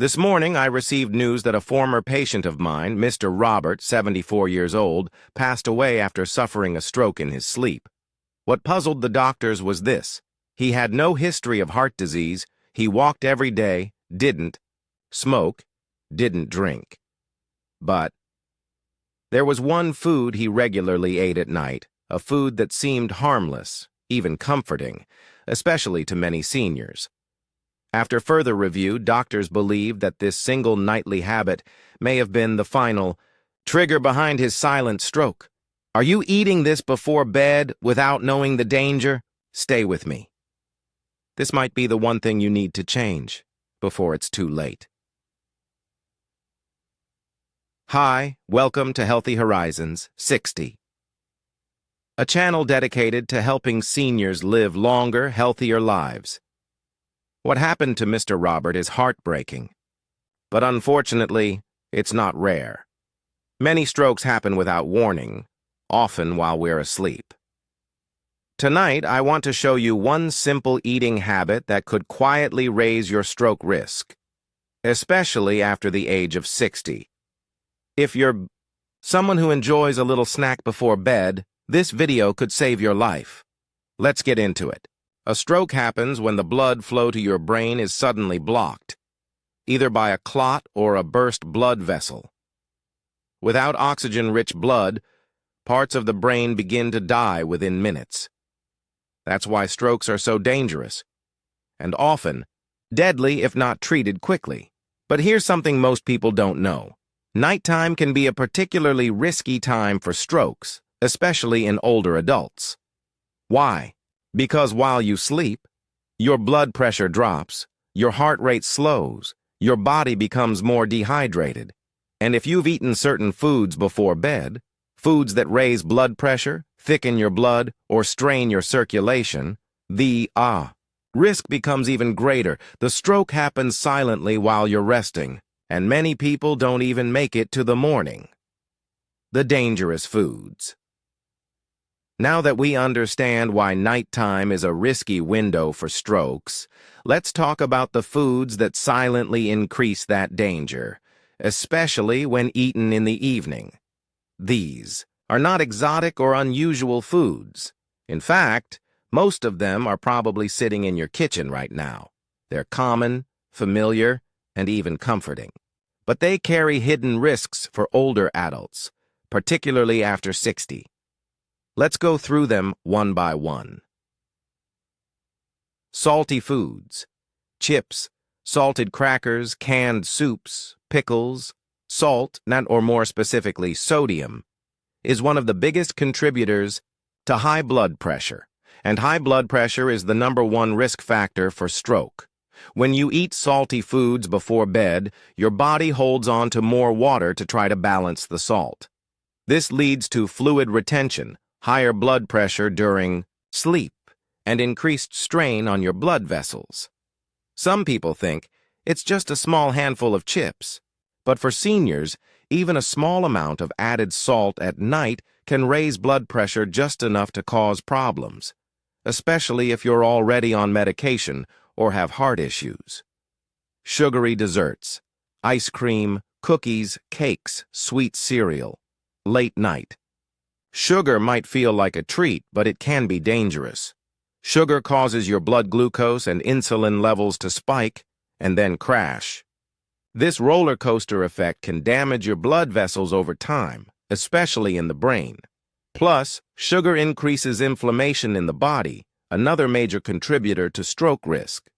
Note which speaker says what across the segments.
Speaker 1: This morning, I received news that a former patient of mine, Mr. Robert, 74 years old, passed away after suffering a stroke in his sleep. What puzzled the doctors was this: he had no history of heart disease, he walked every day, didn't smoke, didn't drink. But there was one food he regularly ate at night, a food that seemed harmless, even comforting, especially to many seniors. After further review, doctors believe that this single nightly habit may have been the final trigger behind his silent stroke. Are you eating this before bed without knowing the danger? Stay with me. This might be the one thing you need to change before it's too late. Hi, welcome to Healthy Horizons 60, a channel dedicated to helping seniors live longer, healthier lives. What happened to Mr. Robert is heartbreaking, but unfortunately, it's not rare. Many strokes happen without warning, often while we're asleep. Tonight, I want to show you one simple eating habit that could quietly raise your stroke risk, especially after the age of 60. If you're someone who enjoys a little snack before bed, this video could save your life. Let's get into it. A stroke happens when the blood flow to your brain is suddenly blocked, either by a clot or a burst blood vessel. Without oxygen-rich blood, parts of the brain begin to die within minutes. That's why strokes are so dangerous, and often deadly if not treated quickly. But here's something most people don't know. Nighttime can be a particularly risky time for strokes, especially in older adults. Why? Because while you sleep, your blood pressure drops, your heart rate slows, your body becomes more dehydrated. And if you've eaten certain foods before bed, foods that raise blood pressure, thicken your blood, or strain your circulation, the risk becomes even greater. The stroke happens silently while you're resting, and many people don't even make it to the morning. The dangerous foods. Now that we understand why nighttime is a risky window for strokes, let's talk about the foods that silently increase that danger, especially when eaten in the evening. These are not exotic or unusual foods. In fact, most of them are probably sitting in your kitchen right now. They're common, familiar, and even comforting. But they carry hidden risks for older adults, particularly after 60. Let's go through them one by one. Salty foods. Chips, salted crackers, canned soups, pickles. Salt, or more specifically sodium, is one of the biggest contributors to high blood pressure, and high blood pressure is the #1 risk factor for stroke. When you eat salty foods before bed, your body holds on to more water to try to balance the salt. This leads to fluid retention, higher blood pressure during sleep, and increased strain on your blood vessels. Some people think it's just a small handful of chips, but for seniors, even a small amount of added salt at night can raise blood pressure just enough to cause problems, especially if you're already on medication or have heart issues. Sugary desserts, ice cream, cookies, cakes, sweet cereal, late night. Sugar might feel like a treat, but it can be dangerous. Sugar causes your blood glucose and insulin levels to spike and then crash. This roller coaster effect can damage your blood vessels over time, especially in the brain. Plus, sugar increases inflammation in the body, another major contributor to stroke risk.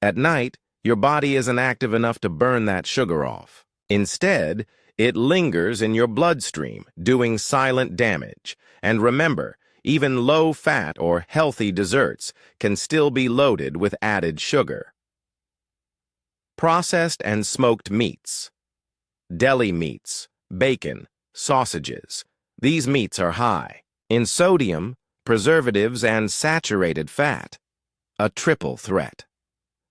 Speaker 1: At night, your body isn't active enough to burn that sugar off. Instead, it lingers in your bloodstream, doing silent damage. And remember, even low-fat or healthy desserts can still be loaded with added sugar. Processed and smoked meats. Deli meats, bacon, sausages. These meats are high in sodium, preservatives, and saturated fat. A triple threat.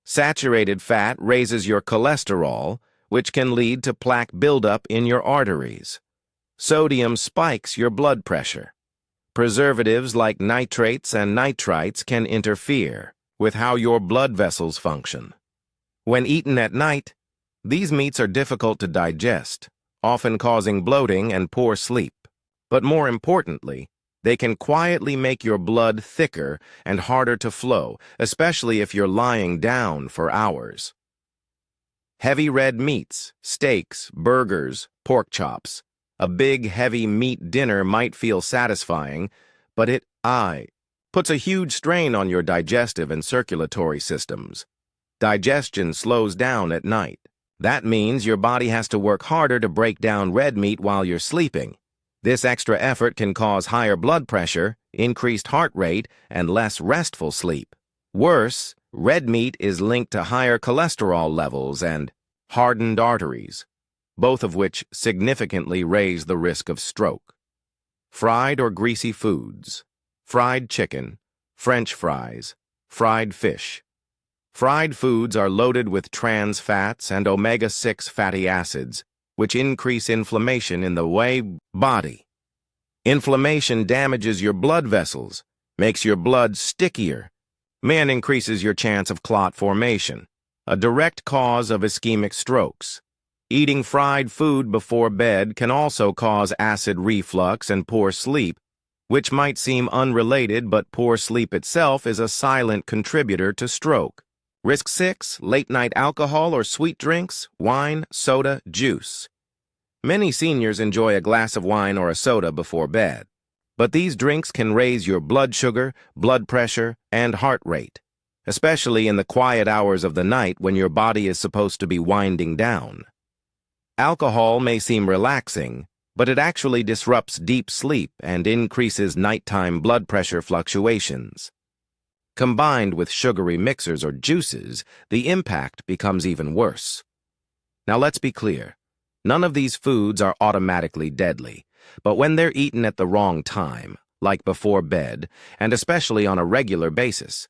Speaker 1: Saturated fat raises your cholesterol, which can lead to plaque buildup in your arteries. Sodium spikes your blood pressure. Preservatives like nitrates and nitrites can interfere with how your blood vessels function. When eaten at night, These meats are difficult to digest, often causing bloating and poor sleep. But more importantly, they can quietly make your blood thicker and harder to flow, especially if you're lying down for hours. Heavy red meats, steaks, burgers, pork chops. A big, heavy meat dinner might feel satisfying, but it puts a huge strain on your digestive and circulatory systems. Digestion slows down at night. That means your body has to work harder to break down red meat while you're sleeping. This extra effort can cause higher blood pressure, increased heart rate, and less restful sleep. Worse, red meat is linked to higher cholesterol levels and hardened arteries, both of which significantly raise the risk of stroke. Fried or greasy foods. Fried chicken, French fries, fried fish. Fried foods are loaded with trans fats and omega-6 fatty acids, which increase inflammation in the body. Inflammation damages your blood vessels, makes your blood stickier, and increases your chance of clot formation, a direct cause of ischemic strokes. Eating fried food before bed can also cause acid reflux and poor sleep, which might seem unrelated, but poor sleep itself is a silent contributor to stroke. Risk 6, late-night alcohol or sweet drinks, wine, soda, juice. Many seniors enjoy a glass of wine or a soda before bed, but these drinks can raise your blood sugar, blood pressure, and heart rate, especially in the quiet hours of the night when your body is supposed to be winding down. Alcohol may seem relaxing, but it actually disrupts deep sleep and increases nighttime blood pressure fluctuations. Combined with sugary mixers or juices, the impact becomes even worse. Now let's be clear. None of these foods are automatically deadly, but when they're eaten at the wrong time, like before bed, and especially on a regular basis,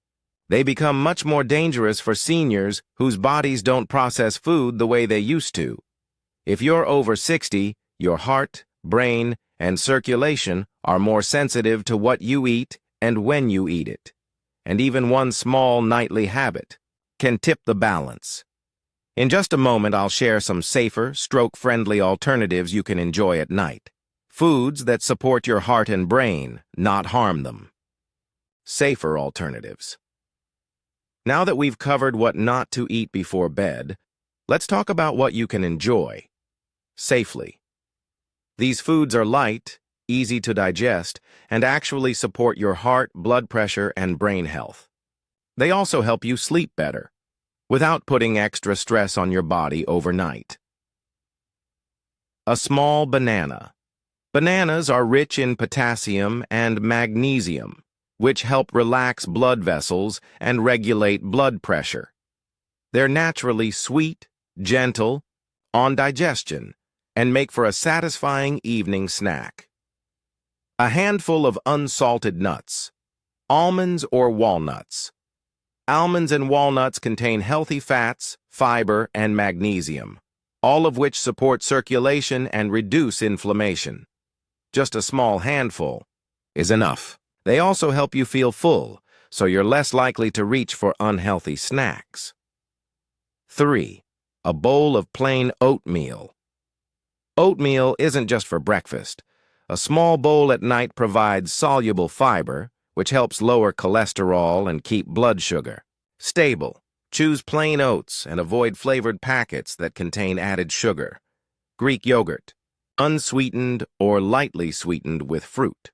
Speaker 1: they become much more dangerous for seniors whose bodies don't process food the way they used to. If you're over 60, your heart, brain, and circulation are more sensitive to what you eat and when you eat it. And even one small nightly habit can tip the balance. In just a moment, I'll share some safer, stroke-friendly alternatives you can enjoy at night. Foods that support your heart and brain, not harm them. Safer alternatives. Now that we've covered what not to eat before bed, let's talk about what you can enjoy safely. These foods are light, easy to digest, and actually support your heart, blood pressure, and brain health. They also help you sleep better, without putting extra stress on your body overnight. A small banana. Bananas are rich in potassium and magnesium, which help relax blood vessels and regulate blood pressure. They're naturally sweet, gentle, on digestion, and make for a satisfying evening snack. A handful of unsalted nuts. Almonds or walnuts. Almonds and walnuts contain healthy fats, fiber, and magnesium, all of which support circulation and reduce inflammation. Just a small handful is enough. They also help you feel full, so you're less likely to reach for unhealthy snacks. 3. A bowl of plain oatmeal. Oatmeal isn't just for breakfast. A small bowl at night provides soluble fiber, which helps lower cholesterol and keep blood sugar stable. Choose plain oats and avoid flavored packets that contain added sugar. Greek yogurt, unsweetened or lightly sweetened with fruit.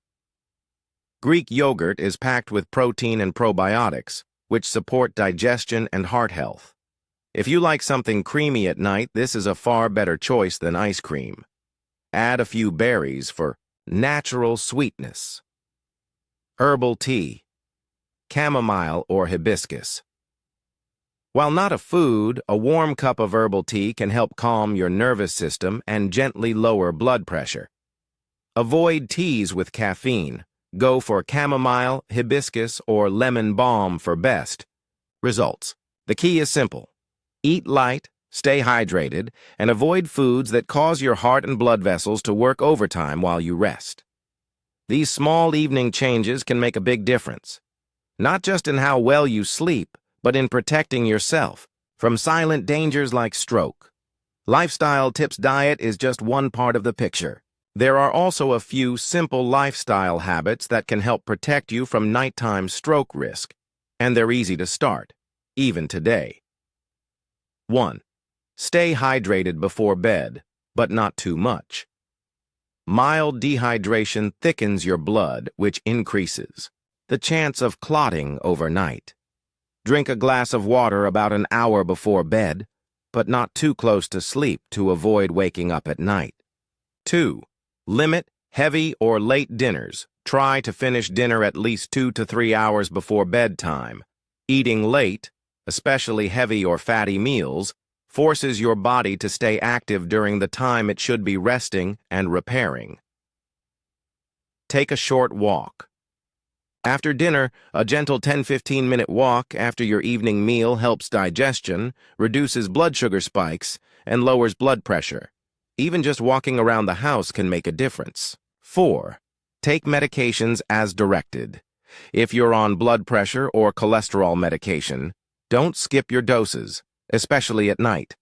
Speaker 1: Greek yogurt is packed with protein and probiotics, which support digestion and heart health. If you like something creamy at night, this is a far better choice than ice cream. Add a few berries for natural sweetness. Herbal tea, chamomile or hibiscus. While not a food, a warm cup of herbal tea can help calm your nervous system and gently lower blood pressure. Avoid teas with caffeine. Go for chamomile, hibiscus, or lemon balm for best results. The key is simple. Eat light, stay hydrated, and avoid foods that cause your heart and blood vessels to work overtime while you rest. These small evening changes can make a big difference, not just in how well you sleep, but in protecting yourself from silent dangers like stroke, Lifestyle Tips Diet is just one part of the picture. There are also a few simple lifestyle habits that can help protect you from nighttime stroke risk, and they're easy to start, even today. 1. Stay hydrated before bed, but not too much. Mild dehydration thickens your blood, which increases the chance of clotting overnight. Drink a glass of water about an hour before bed, but not too close to sleep to avoid waking up at night. 2. Limit heavy or late dinners. Try to finish dinner at least 2 to 3 hours before bedtime. Eating late, especially heavy or fatty meals, forces your body to stay active during the time it should be resting and repairing. Take a short walk. After dinner, a gentle 10-15-minute walk after your evening meal helps digestion, reduces blood sugar spikes, and lowers blood pressure. Even just walking around the house can make a difference. 4. Take medications as directed. If you're on blood pressure or cholesterol medication, don't skip your doses, especially at night.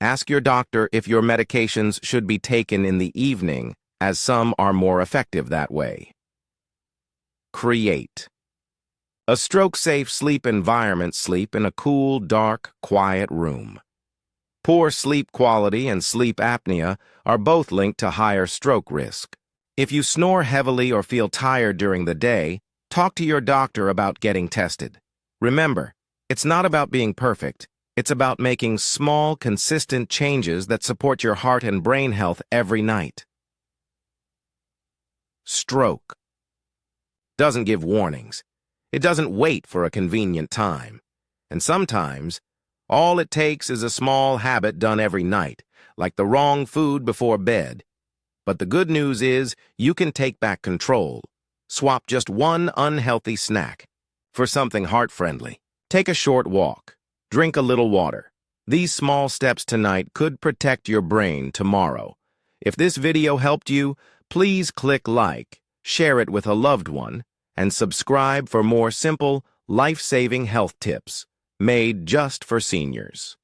Speaker 1: Ask your doctor if your medications should be taken in the evening, as some are more effective that way. Create a stroke-safe sleep environment. Sleep in a cool, dark, quiet room. Poor sleep quality and sleep apnea are both linked to higher stroke risk. If you snore heavily or feel tired during the day, talk to your doctor about getting tested. Remember, it's not about being perfect. It's about making small, consistent changes that support your heart and brain health every night. Stroke doesn't give warnings. It doesn't wait for a convenient time. And sometimes, all it takes is a small habit done every night, like the wrong food before bed. But the good news is you can take back control. Swap just one unhealthy snack for something heart-friendly. Take a short walk. Drink a little water. These small steps tonight could protect your brain tomorrow. If this video helped you, please click like, share it with a loved one, and subscribe for more simple, life-saving health tips made just for seniors.